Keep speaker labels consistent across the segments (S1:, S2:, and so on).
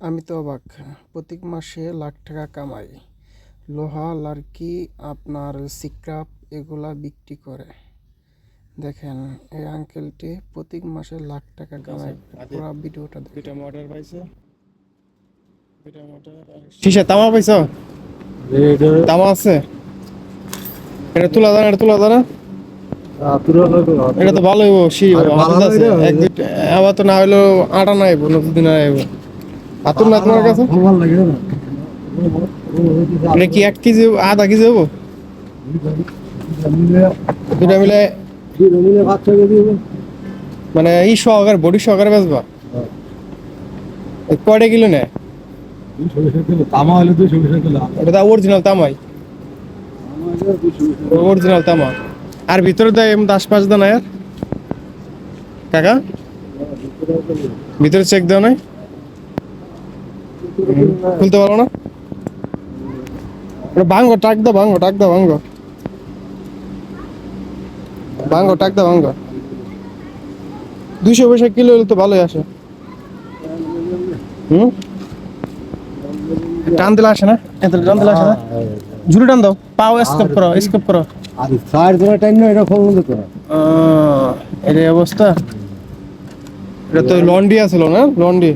S1: আমি তো অবাক! প্রত্যেক মাসে লাখ টাকা কামাই। লোহা, লার্কি, আপনার স্ক্র্যাপ এগুলা বিক্রি করে। দেখেন এই আঙ্কেলটি প্রত্যেক মাসে লাখ টাকা কামাই। পুরো ভিডিওটা দেখেন।
S2: দুইটা মোটর পাইছে, দুইটা মোটর শিশা তামা পাইছো? তামা আছে? এটা তুলা দানা, এটা তুলা দানা। এটা তো ভালো হইব, হাতে আছে এক দুইটা। আবার তো না হইলো আটা না আইব, নতুন আইব। হাতুর না তোমার কাছে? এটা কি 1 কেজি, আধা কেজি হবো? দুটা মিলে মানে এই সহকারে, বডি সহকারে বেচবা? কয়টা কিলো নেয়?
S3: তামা হলে 200 কিলো।
S2: এটা অরিজিনাল তামাই, অরিজিনাল তামা। আর ভিতরে দেয় এমন 10-5 দানা আর কাকা, ভিতরে চেক দেও নাই? খুলতে পারো না? ভাঙ্গো, টাক দাও, ভাঙ্গো, টাক দাও, ভাঙ্গো, ভাঙ্গো, টাক দাও, ভাঙ্গো। 200 পয়সা কিলো হলে তো ভালোই আসে। টান দিলে আসে না, এত টান দিলে আসে না। ঝুড়ি টান দাও, পাও স্কেপ করো, স্কেপ করো।
S3: আর সাইড ধরে টাইম না, এটা ফলো দিতে হয়।
S2: এর এই অবস্থা। এটা তো লন্ডি আছিল না, লন্ডি।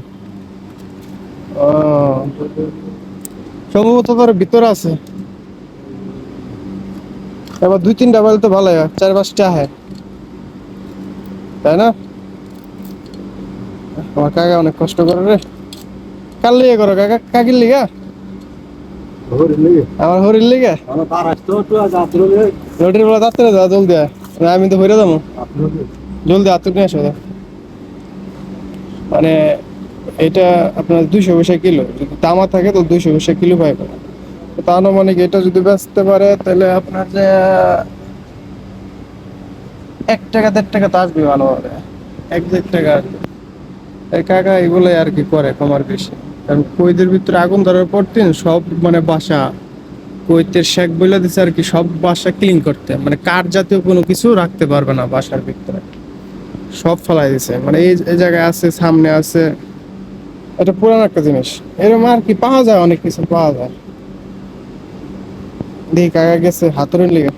S2: সম্ভবত তার ভিতরে আছে। এবার 2-3টা বাইল তো ভালো হয়, 4-5টা হয়, তাই না? আমার কাকা অনেক কষ্ট করে রে। কার লিগে করো কাকা? কাকির লিগা? আমার হরির লিগা? রোডের বেলা যাত্রা যা জলদি আয়। না, আমি তো হইরে যাবো, জলদি হাত নিয়ে আসো। মানে এটা আপনার 200 পয়সা কিলো, যদি তামা থাকে তো 200 পয়সা কিলো পাইবে। তা আনুমানিক এটা যদি বেচতে পারে তাহলে আপনার যে 1 টাকা 1.5 টাকা তো আসবে ভালোভাবে, 1-1.5 টাকা আসবে। এই কাকা এগুলোই আর কি করে কমার বেশি। কারণ কৈদের ভিতরে আগুন ধরার পর দিন সব মানে বাসা কৈতের শেক বলে দিচ্ছে আর কি, সব বাসা ক্লিন করতে, মানে কাঠ জাতীয় কোনো কিছু রাখতে পারবে না বাসার ভিতরে, সব ফেলাই দিছে। মানে এই জায়গায় আছে, সামনে আছে, এটা পুরান একটা জিনিস। এরকম আর কি পাওয়া যায়, অনেক কিছু পাওয়া যায়। দেখি কাকা গেছে হাতুড়ির লিগে।